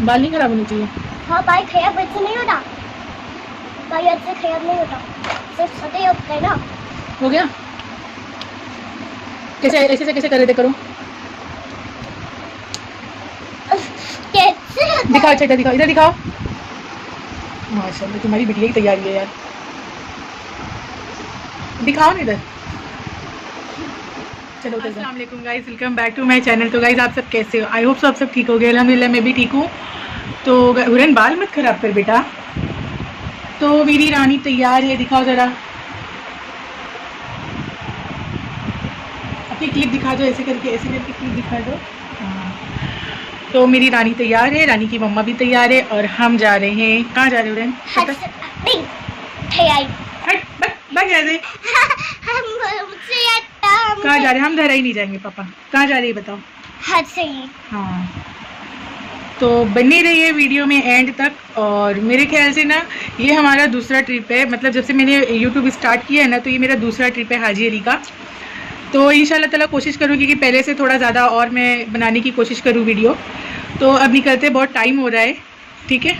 बाल नहीं खराब होने चाहिए। हाँ बाल खराब वैसे नहीं होता, बाल ऐसे खराब नहीं होता, सिर्फ छोटे होते हैं ना। हो गया? कैसे ऐसे से कैसे कर रहे थे? करो, कैसे होता दिखाओ, है? अच्छा इधर दिखाओ, इधर दिखाओ। माशाल्लाह तुम्हारी बिटिया की तैयारी है यार, दिखाओ ना इधर। चलो अस्सलाम वालेकुम guys, welcome back to my channel. तो गाइस आप सब कैसे हो? आई होप सब ठीक हो गए। अल्हम्दुलिल्लाह मैं भी ठीक हूँ। तो हुरैन बाल मत खराब कर बेटा। तो मेरी रानी तैयार है, दिखाओ जरा अपनी क्लिप दिखा दो, ऐसे करके क्लिप दिखा दो। हाँ। तो मेरी रानी तैयार है, रानी की मम्मा भी तैयार है और हम जा रहे हैं। कहाँ जा रहे हैं हुरैन? कहाँ जा रहे हैं? हम धरा ही नहीं जाएंगे पापा। कहाँ जा रहे हैं बताओ? हाथ से ही। हाँ, तो बने रहिए वीडियो में एंड तक। और मेरे ख्याल से ना ये हमारा दूसरा ट्रिप है, मतलब जब से मैंने यूट्यूब स्टार्ट किया है ना, तो ये मेरा दूसरा ट्रिप है हाजी अली का। तो इंशाल्लाह ताला कोशिश करूँगी कि पहले से थोड़ा ज़्यादा और मैं बनाने की कोशिश करूँ वीडियो। तो अब निकलते बहुत टाइम हो रहा है, ठीक है।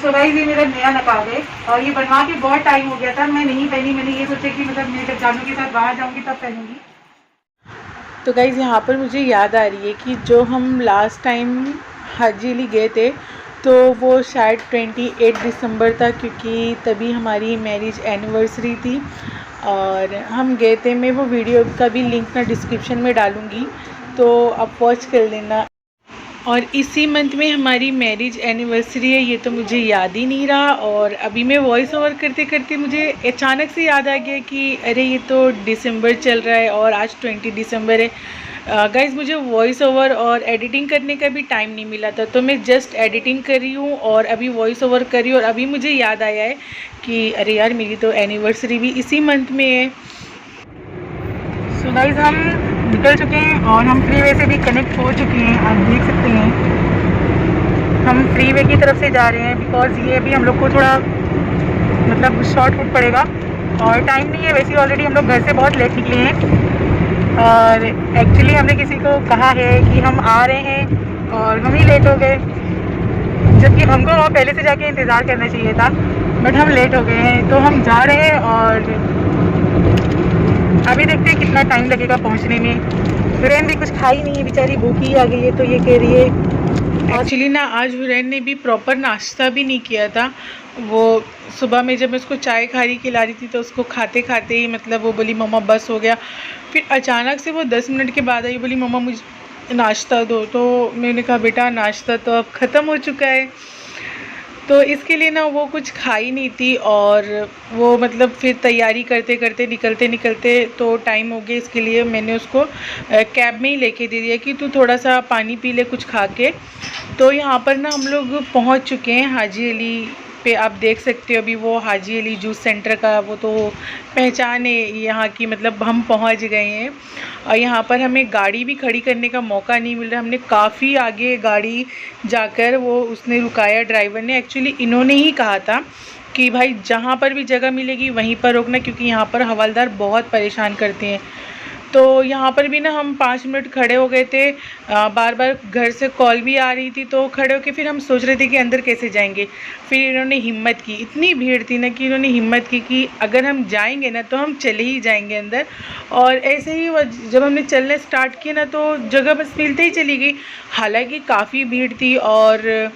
सो गाइस ये मेरा नया नकाब है और ये बनवा के बहुत टाइम हो गया था, मैं नहीं पहनी। मैंने ये सोचा कि मतलब मैं जब जानू के साथ बाहर जाऊँगी तब पहनूँगी। तो गाइज़ यहाँ पर मुझे याद आ रही है कि जो हम लास्ट टाइम हाजी अली गए थे, तो वो शायद 28 दिसंबर था, क्योंकि तभी हमारी मैरिज एनिवर्सरी थी और हम गए थे। मैं वो वीडियो का भी लिंक मैं डिस्क्रिप्शन में डालूँगी, तो आप वॉच कर लेना। और इसी मंथ में हमारी मैरिज एनिवर्सरी है, ये तो मुझे याद ही नहीं रहा। और अभी मैं वॉइस ओवर करते करते मुझे अचानक से याद आ गया कि अरे ये तो दिसंबर चल रहा है और आज 20 दिसंबर है। गाइज़ मुझे वॉइस ओवर और एडिटिंग करने का भी टाइम नहीं मिला था, तो मैं जस्ट एडिटिंग कर रही हूँ और अभी वॉइस ओवर कर रही हूँ। और अभी मुझे याद आया है कि अरे यार मेरी तो एनिवर्सरी भी इसी मंथ में है। सो गाइज़ हम निकल चुके हैं और हम फ्रीवे से भी कनेक्ट हो चुके हैं, आप देख सकते हैं। हम फ्रीवे की तरफ से जा रहे हैं बिकॉज़ ये अभी हम लोग को थोड़ा मतलब शॉर्ट फुट पड़ेगा और टाइम नहीं है वैसे। ऑलरेडी हम लोग घर से बहुत लेट निकले हैं और एक्चुअली हमने किसी को कहा है कि हम आ रहे हैं और हम ही लेट हो गए, जबकि हमको वहाँ पहले से जाके इंतज़ार करना चाहिए था, बट हम लेट हो गए हैं। तो हम जा रहे हैं और अभी देखते हैं कितना टाइम लगेगा पहुंचने में। हुरैन भी कुछ खाई नहीं है, बेचारी भूखी आ गई है, तो ये कह रही है। एक्चुअली ना आज हुरैन ने भी प्रॉपर नाश्ता भी नहीं किया था। वो सुबह में जब मैं उसको चाय खारी खिला रही थी, तो उसको खाते खाते ही मतलब वो बोली मम्मा बस हो गया। फिर अचानक से वो 10 मिनट के बाद आई, बोली मम्मा मुझे नाश्ता दो। तो मैंने कहा बेटा नाश्ता तो अब ख़त्म हो चुका है। तो इसके लिए ना वो कुछ खाई नहीं थी और वो मतलब फिर तैयारी करते करते निकलते निकलते तो टाइम हो गया। इसके लिए मैंने उसको कैब में ही लेके दे दिया कि तू थोड़ा सा पानी पी ले कुछ खा के। तो यहाँ पर ना हम लोग पहुँच चुके हैं हाजी अली पे। आप देख सकते हो अभी वो हाजी अली जूस सेंटर का वो तो पहचान है यहाँ की, मतलब हम पहुँच गए हैं। और यहाँ पर हमें गाड़ी भी खड़ी करने का मौका नहीं मिल रहा। हमने काफ़ी आगे गाड़ी जाकर वो उसने रुकाया ड्राइवर ने। एक्चुअली इन्होंने ही कहा था कि भाई जहाँ पर भी जगह मिलेगी वहीं पर रोकना, क्योंकि यहाँ पर हवलदार बहुत परेशान करते हैं। तो यहाँ पर भी ना हम 5 मिनट खड़े हो गए थे। बार बार घर से कॉल भी आ रही थी, तो खड़े होके फिर हम सोच रहे थे कि अंदर कैसे जाएंगे। फिर इन्होंने हिम्मत की, इतनी भीड़ थी ना कि इन्होंने हिम्मत की कि अगर हम जाएंगे ना तो हम चले ही जाएंगे अंदर। और ऐसे ही जब हमने चलने स्टार्ट किया ना तो जगह बस मिलते ही चली गई। हालांकि काफ़ी भीड़ थी और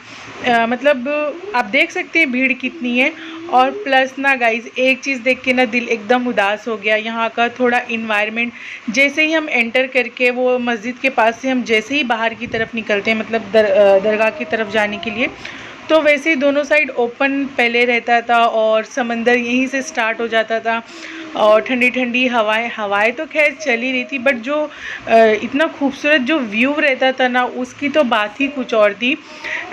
मतलब आप देख सकते हैं भीड़ कितनी है। और प्लस ना गाइज़ एक चीज़ देख के ना दिल एकदम उदास हो गया। यहाँ का थोड़ा इन्वायरमेंट, जैसे ही हम एंटर करके वो मस्जिद के पास से हम जैसे ही बाहर की तरफ निकलते हैं, मतलब दरगाह की तरफ जाने के लिए, तो वैसे ही दोनों साइड ओपन पहले रहता था और समंदर यहीं से स्टार्ट हो जाता था और ठंडी ठंडी हवाएं तो खैर चल ही रही थी, बट जो इतना खूबसूरत जो व्यू रहता था ना उसकी तो बात ही कुछ और थी।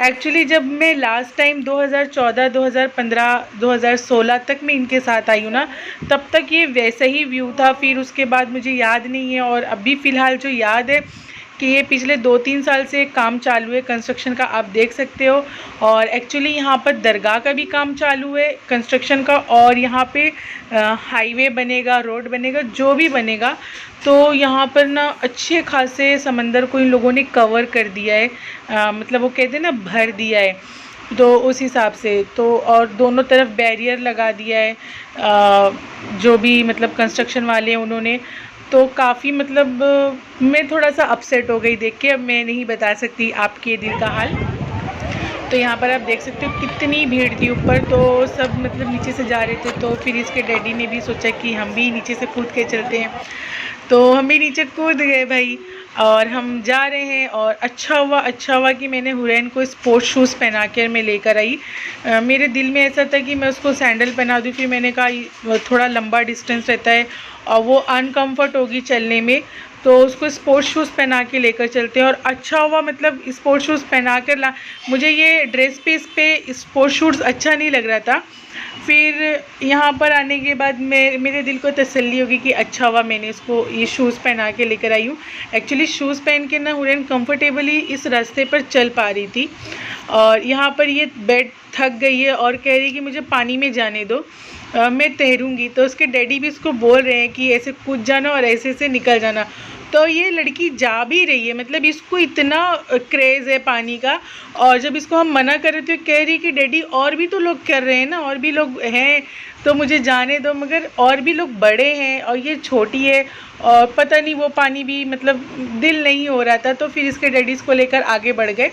एक्चुअली जब मैं लास्ट टाइम 2014, 2015, 2016 तक मैं इनके साथ आई हूँ ना, तब तक ये वैसा ही व्यू था। फिर उसके बाद मुझे याद नहीं है और अभी फ़िलहाल जो याद है कि ये पिछले 2-3 साल से काम चालू है कंस्ट्रक्शन का, आप देख सकते हो। और एक्चुअली यहाँ पर दरगाह का भी काम चालू है कंस्ट्रक्शन का, और यहाँ पे हाईवे बनेगा, रोड बनेगा, जो भी बनेगा। तो यहाँ पर ना अच्छे खासे समंदर को इन लोगों ने कवर कर दिया है, मतलब वो कहते हैं ना भर दिया है, तो उस हिसाब से। तो और दोनों तरफ बैरियर लगा दिया है जो भी मतलब कंस्ट्रक्शन वाले हैं उन्होंने। तो काफ़ी मतलब मैं थोड़ा सा अपसेट हो गई देख के, अब मैं नहीं बता सकती आपके दिल का हाल। तो यहाँ पर आप देख सकते हो कितनी भीड़ थी ऊपर, तो सब मतलब नीचे से जा रहे थे। तो फिर इसके डैडी ने भी सोचा कि हम भी नीचे से कूद के चलते हैं, तो हम भी नीचे कूद गए भाई, और हम जा रहे हैं। और अच्छा हुआ कि मैंने हुरैन को स्पोर्ट्स शूज़ पहना कर मैं लेकर आई। मेरे दिल में ऐसा था कि मैं उसको सैंडल पहना दूँ, फिर मैंने कहा थोड़ा लंबा डिस्टेंस रहता है और वो अनकम्फर्ट होगी चलने में, तो उसको स्पोर्ट्स शूज़ पहना के लेकर चलते हैं। और अच्छा हुआ मतलब स्पोर्ट्स शूज़ पहना कर ला, मुझे ये ड्रेस पे इस पर स्पोर्ट्स शूज़ अच्छा नहीं लग रहा था। फिर यहाँ पर आने के बाद मेरे दिल को तसल्ली होगी कि अच्छा हुआ मैंने इसको ये शूज़ पहना के लेकर आई हूँ। एक्चुअली शूज़ पहन के ना हुरैन कंफर्टेबली इस रास्ते पर चल पा रही थी। और यहाँ पर ये बेड थक गई है और कह रही है कि मुझे पानी में जाने दो, मैं तैरूँगी। तो उसके डैडी भी इसको बोल रहे हैं कि ऐसे कूद जाना और ऐसे से निकल जाना। तो ये लड़की जा भी रही है, मतलब इसको इतना क्रेज़ है पानी का। और जब इसको हम मना कर रहे थे तो कह रही कि डैडी और भी तो लोग कर रहे हैं ना, और भी लोग हैं, तो मुझे जाने दो। मगर और भी लोग बड़े हैं और ये छोटी है, और पता नहीं वो पानी भी मतलब दिल नहीं हो रहा था। तो फिर इसके डैडी इसको लेकर आगे बढ़ गए।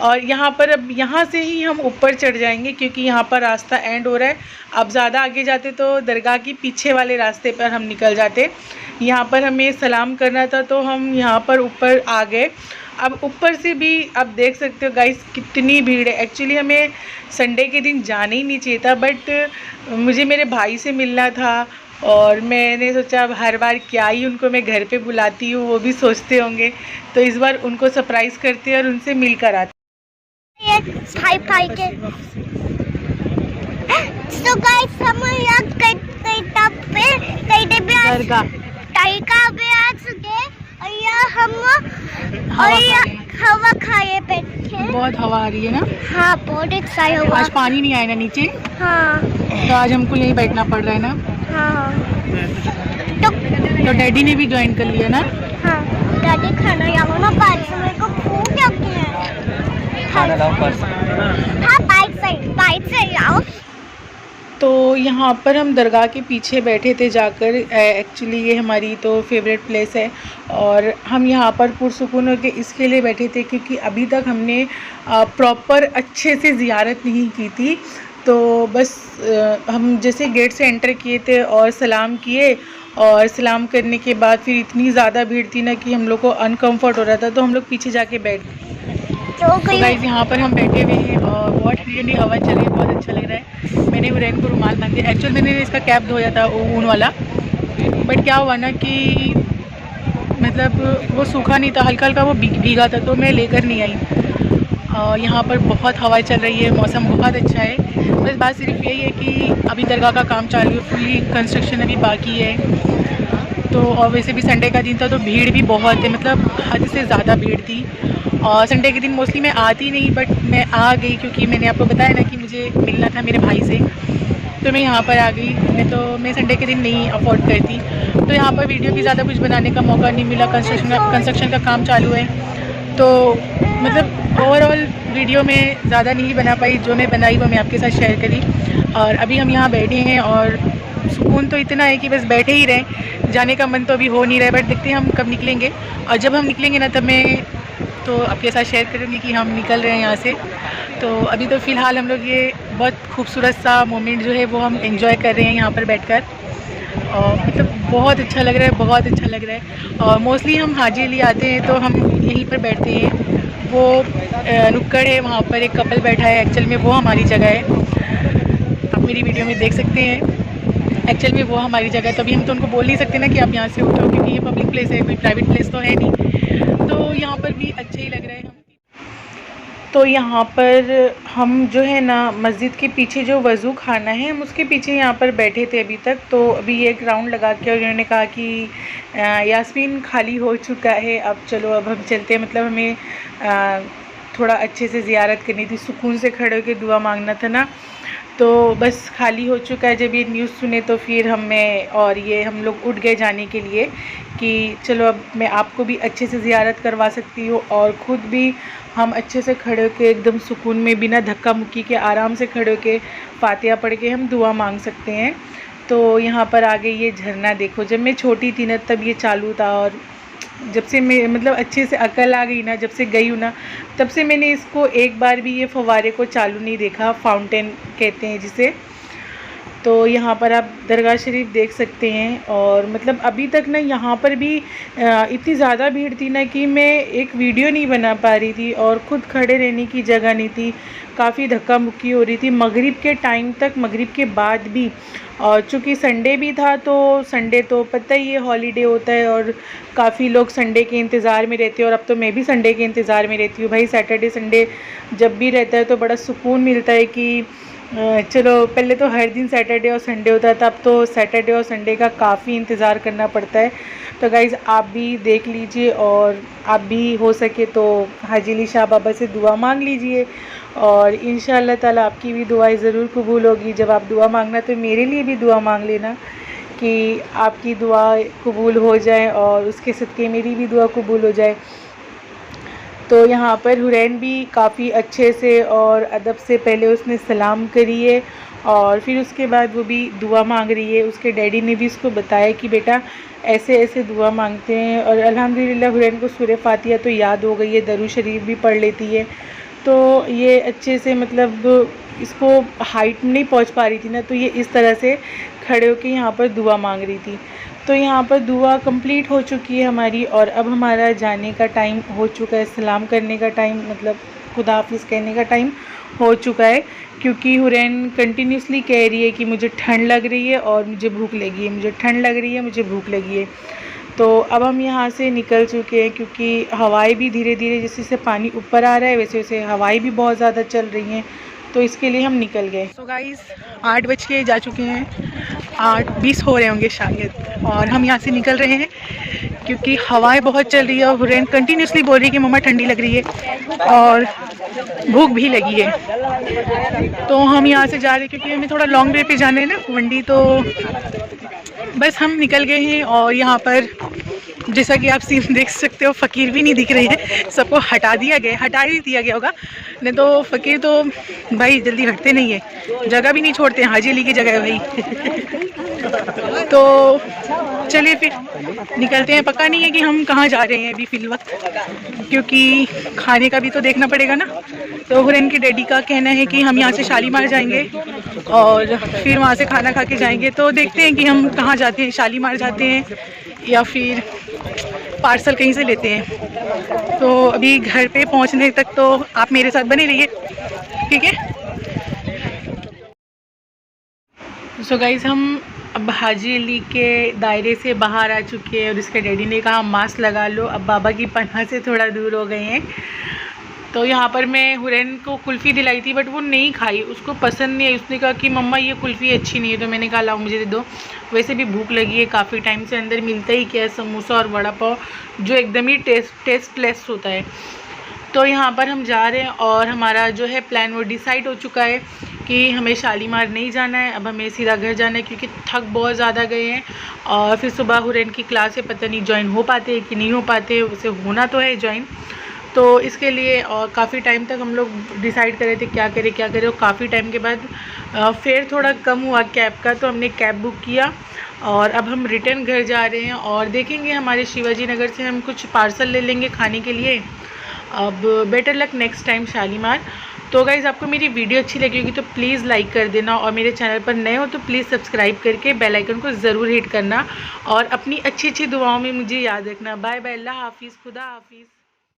और यहाँ पर अब यहाँ से ही हम ऊपर चढ़ जाएंगे, क्योंकि यहाँ पर रास्ता एंड हो रहा है। अब ज़्यादा आगे जाते तो दरगाह के पीछे वाले रास्ते पर हम निकल जाते। यहाँ पर हमें सलाम करना था, तो हम यहाँ पर ऊपर आ गए। अब ऊपर से भी आप देख सकते हो गाइस कितनी भीड़ है। एक्चुअली हमें संडे के दिन जाना ही नहीं चाहिए था, बट मुझे मेरे भाई से मिलना था, और मैंने सोचा अब हर बार क्या ही उनको मैं घर पे बुलाती हूँ, वो भी सोचते होंगे, तो इस बार उनको सरप्राइज़ करते हैं और उनसे मिलकर आते। ये फाई के सो गाइस हम यहाँ कई टप पे कई डब्बे टाइका पे आ चुके, और यहाँ हम हवा खाए बैठे। बहुत हवा आ रही है ना। हाँ बहुत अच्छा हवा। आज पानी नहीं आया ना नीचे, हाँ तो आज हमको यहीं बैठना पड़ रहा है ना। हाँ तो डैडी ने भी ज्वाइन कर लिया ना। हाँ डैडी खाना यहाँ ना बाइक से, मेरे को भूख लगी है। हाँ बाइक से आओ। तो यहाँ पर हम दरगाह के पीछे बैठे थे जाकर। एक्चुअली ये हमारी तो फेवरेट प्लेस है, और हम यहाँ पर पुरसुकून होकर इसके लिए बैठे थे क्योंकि अभी तक हमने प्रॉपर अच्छे से ज़ियारत नहीं की थी। तो बस हम जैसे गेट से एंटर किए थे और सलाम किए, और सलाम करने के बाद फिर इतनी ज़्यादा भीड़ थी ना कि हम लोग को अनकम्फर्ट हो रहा था, तो हम लोग पीछे जाके बैठ गए। तो गाइस यहाँ पर हम बैठे हुए हैं और बहुत ठंडी हवा चल रही है, बहुत अच्छा लग रहा है। मैंने हुरैन को रुमाल बांध दिया। एक्चुअल मैंने इसका कैप धोया था ऊन वाला, बट क्या हुआ ना कि मतलब वो सूखा नहीं था, हल्का हल्का वो भीगा था, तो मैं लेकर नहीं आई। और यहाँ पर बहुत हवा चल रही है, मौसम बहुत अच्छा है। बस बात सिर्फ यही है कि अभी दरगाह का काम चालू है, फुली कंस्ट्रक्शन अभी बाकी है। तो और वैसे भी संडे का दिन था तो भीड़ भी बहुत है, मतलब हद से ज़्यादा भीड़ थी। और संडे के दिन मोस्टली मैं आती नहीं, बट मैं आ गई क्योंकि मैंने आपको बताया ना कि मुझे मिलना था मेरे भाई से, तो मैं यहाँ पर आ गई। मैं संडे के दिन नहीं अफोर्ड करती, तो यहाँ पर वीडियो भी ज़्यादा कुछ बनाने का मौका नहीं मिला। कंस्ट्रक्शन का काम चालू है, तो मतलब ओवरऑल वीडियो में ज़्यादा नहीं बना पाई। जो मैं बनाई वो मैं आपके साथ शेयर करी। और अभी हम यहाँ बैठे हैं और सुकून तो इतना है कि बस बैठे ही रहें, जाने का मन तो अभी हो नहीं रहा है, बट देखते हैं हम कब निकलेंगे। और जब हम निकलेंगे ना तब मैं तो आपके साथ शेयर करूँगी कि हम निकल रहे हैं यहाँ से। तो अभी तो फ़िलहाल हम लोग ये बहुत खूबसूरत सा मोमेंट जो है वो हम एंजॉय कर रहे हैं यहाँ पर बैठकर, और मतलब बहुत अच्छा लग रहा है, बहुत अच्छा लग रहा है। और मोस्टली हम हाजी अली आते हैं तो हम यहीं पर बैठते हैं। वो नुक्कड़ है, वहाँ पर एक कपल बैठा है, एक्चुअल में वो हमारी जगह है, आप मेरी वीडियो में देख सकते हैं। एक्चुअल में वो हमारी जगह है, तभी हम तो उनको बोल नहीं सकते ना कि आप यहाँ से उठो, क्योंकि ये पब्लिक प्लेस है, कोई प्राइवेट प्लेस तो है नहीं। तो यहाँ पर भी अच्छा ही लग रहा है। तो यहाँ पर हम जो है ना मस्जिद के पीछे जो वज़ू खाना है हम उसके पीछे यहाँ पर बैठे थे अभी तक। तो अभी एक राउंड लगा के और उन्होंने कहा कि यास्मीन खाली हो चुका है, अब चलो अब हम चलते हैं। मतलब हमें थोड़ा अच्छे से ज़ियारत करनी थी, सुकून से खड़े होकर दुआ मांगना था ना। तो बस खाली हो चुका है। जब ये न्यूज़ सुने तो फिर हम लोग उठ गए जाने के लिए कि चलो अब मैं आपको भी अच्छे से ज़ियारत करवा सकती हूँ और ख़ुद भी हम अच्छे से खड़े होकर एकदम सुकून में बिना धक्का मुक्की के आराम से खड़े होकर फातिहा पढ़ के हम दुआ मांग सकते हैं। तो यहाँ पर आगे ये झरना देखो, जब मैं छोटी थी ना तब ये चालू था, और जब से मैं मतलब अच्छे से अकल आ गई ना, जब से गई हूँ ना, तब से मैंने इसको एक बार भी ये फव्वारे को चालू नहीं देखा। फाउंटेन कहते हैं जिसे। तो यहाँ पर आप दरगाह शरीफ देख सकते हैं। और मतलब अभी तक ना यहाँ पर भी इतनी ज़्यादा भीड़ थी ना कि मैं एक वीडियो नहीं बना पा रही थी और ख़ुद खड़े रहने की जगह नहीं थी। काफ़ी धक्का मुक्की हो रही थी मगरिब के टाइम तक, मगरिब के बाद भी। और चूँकि संडे भी था तो संडे तो पता ही है हॉलीडे होता है और काफ़ी लोग संडे के इंतज़ार में रहते हैं। और अब तो मैं भी संडे के इंतज़ार में रहती हूँ भाई। सैटरडे संडे जब भी रहता है तो बड़ा सुकून मिलता है कि चलो, पहले तो हर दिन सैटरडे और संडे होता था, अब तो सैटरडे और संडे का काफ़ी इंतज़ार करना पड़ता है। तो गाइज़ आप भी देख लीजिए और आप भी हो सके तो हाजी अली शाह बाबा से दुआ मांग लीजिए और इंशाअल्लाह ताला आपकी भी दुआएं ज़रूर कबूल होगी। जब आप दुआ मांगना तो मेरे लिए भी दुआ मांग लेना कि आपकी दुआ कबूल हो जाए और उसके सदक़े मेरी भी दुआ कबूल हो जाए। तो यहाँ पर हुरैन भी काफ़ी अच्छे से और अदब से पहले उसने सलाम करी है और फिर उसके बाद वो भी दुआ मांग रही है। उसके डैडी ने भी उसको बताया कि बेटा ऐसे ऐसे दुआ मांगते हैं। और अल्हम्दुलिल्लाह हुरैन को सूरह फातिहा तो याद हो गई है, दरूद शरीफ भी पढ़ लेती है। तो ये अच्छे से मतलब इसको हाइट में नहीं पहुँच पा रही थी ना, तो ये इस तरह से खड़े होकर यहाँ पर दुआ मांग रही थी। तो यहाँ पर दुआ कंप्लीट हो चुकी है हमारी और अब हमारा जाने का टाइम हो चुका है, सलाम करने का टाइम, मतलब खुदा हाफिज़ कहने का टाइम हो चुका है। क्योंकि हुरैन कंटिन्यूसली कह रही है कि मुझे ठंड लग रही है और मुझे भूख लगी है, मुझे ठंड लग रही है, मुझे भूख लगी है। तो अब हम यहाँ से निकल चुके हैं क्योंकि हवाएं भी धीरे धीरे, जैसे जैसे पानी ऊपर आ रहा है वैसे वैसे हवाएं भी बहुत ज़्यादा चल रही हैं, तो इसके लिए हम निकल गए। तो गाइस 8 बज के जा चुके हैं, 8:20 हो रहे होंगे शायद, और हम यहाँ से निकल रहे हैं क्योंकि हवाएं बहुत चल रही है और हुरैन कंटिन्यूसली बोल रही है कि मम्मा ठंडी लग रही है और भूख भी लगी है। तो हम यहाँ से जा रहे हैं क्योंकि हमें थोड़ा लॉन्ग वे पे जाना है ना मंडी। तो बस हम निकल गए हैं और यहाँ पर जैसा कि आप सीन देख सकते हो फ़कीर भी नहीं दिख रहे हैं, सबको हटा ही दिया गया होगा, नहीं तो फ़कीर तो भाई जल्दी हटते नहीं है, जगह भी नहीं छोड़ते, हाजी अली की जगह है भाई। तो चलिए फिर निकलते हैं। पक्का नहीं है कि हम कहाँ जा रहे हैं अभी फ़िल वक्त, क्योंकि खाने का भी तो देखना पड़ेगा ना। तो हुरैन के डैडी का कहना है कि हम यहाँ से शालीमार जाएंगे और फिर वहाँ से खाना खा के जाएंगे। तो देखते हैं कि हम कहाँ जाते हैं, शालीमार जाते हैं या फिर पार्सल कहीं से लेते हैं। तो अभी घर पे पहुँचने तक तो आप मेरे साथ बने रहिए, ठीक है। सो गाइस हम अब हाजी अली के दायरे से बाहर आ चुके हैं और इसके डैडी ने कहा मास्क लगा लो, अब बाबा की पनाह से थोड़ा दूर हो गए हैं। तो यहाँ पर मैं हुरैन को कुल्फ़ी दिलाई थी बट वो नहीं खाई, उसको पसंद नहीं आई। उसने कहा कि मम्मा ये कुल्फ़ी अच्छी नहीं है, तो मैंने कहा लाओ मुझे दे दो। वैसे भी भूख लगी है काफ़ी टाइम से, अंदर मिलता ही क्या है समोसा और वड़ा पाव जो एकदम ही टेस्टलेस होता है। तो यहाँ पर हम जा रहे हैं और हमारा जो है प्लान वो डिसाइड हो चुका है कि हमें शालीमार नहीं जाना है, अब हमें सीधा घर जाना है क्योंकि थक बहुत ज़्यादा गए हैं। और फिर सुबह हुरैन की क्लास है, पता नहीं ज्वाइन हो पाते हैं कि नहीं हो पाते, उसे होना तो है ज्वाइन। तो इसके लिए और काफ़ी टाइम तक हम लोग डिसाइड कर रहे थे क्या करें। और काफ़ी टाइम के बाद फेयर थोड़ा कम हुआ कैब का, तो हमने कैब बुक किया और अब हम रिटर्न घर जा रहे हैं और देखेंगे हमारे शिवाजी नगर से हम कुछ पार्सल ले लेंगे खाने के लिए। अब better luck next time Shalimar. तो गाइज़ आपको मेरी वीडियो अच्छी लगी होगी तो प्लीज़ लाइक कर देना और मेरे चैनल पर नए हो तो प्लीज़ सब्सक्राइब करके बेल आइकन को ज़रूर हिट करना और अपनी अच्छी दुआओं में मुझे याद रखना। बाय बाय, अल्लाह हाफिज़, खुदा हाफिज़।